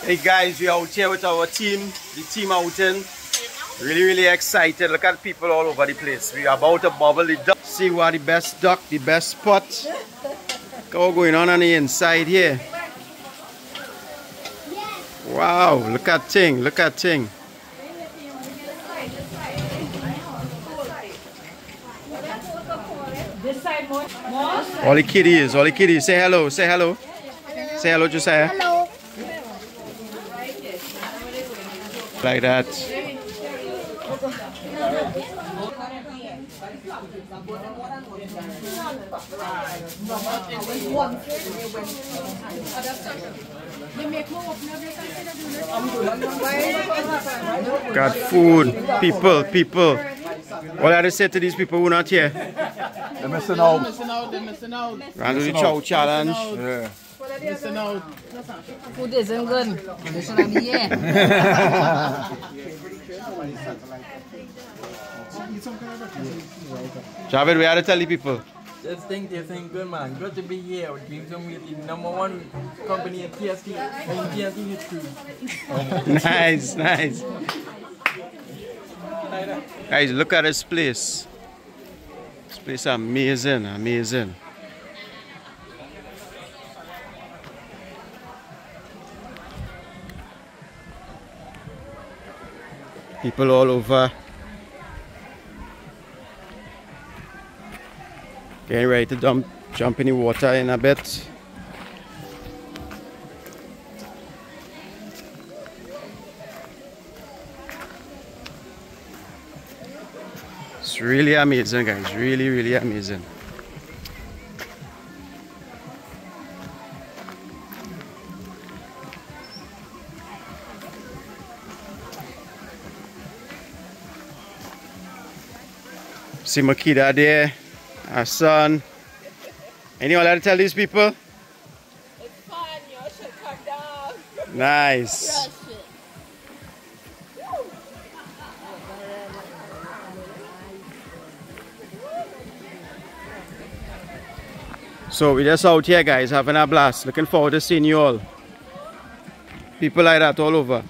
Hey guys, we're out here with our team, the team outing. Really excited. Look at people all over the place. We are about to bubble the duck. See what the best duck, the best spot. Look what's going on the inside here. Wow, look at thing, look at thing. All the kitties, say hello, say hello. Say hello, Josiah. Hello. Like that. Got food, people. What are they say to these people who are not here? They're missing out. They're missing out. Run to the chow challenge. Yeah. Missing out. Food isn't good. They shouldn't be here. Javid, we are to tell the people. Just think they're saying good, man. Good to be here. We're doing some with the #1 company in TST and TST history. Nice. Guys, look at this place. This place is amazing. People all over. Getting ready to jump in the water in a bit. It's really amazing, guys. Really amazing. See Makita there, our son. Anyone like to tell these people? It's fun, you should come down. Nice. So we're just out here, guys, having a blast. Looking forward to seeing you all. People like that all over.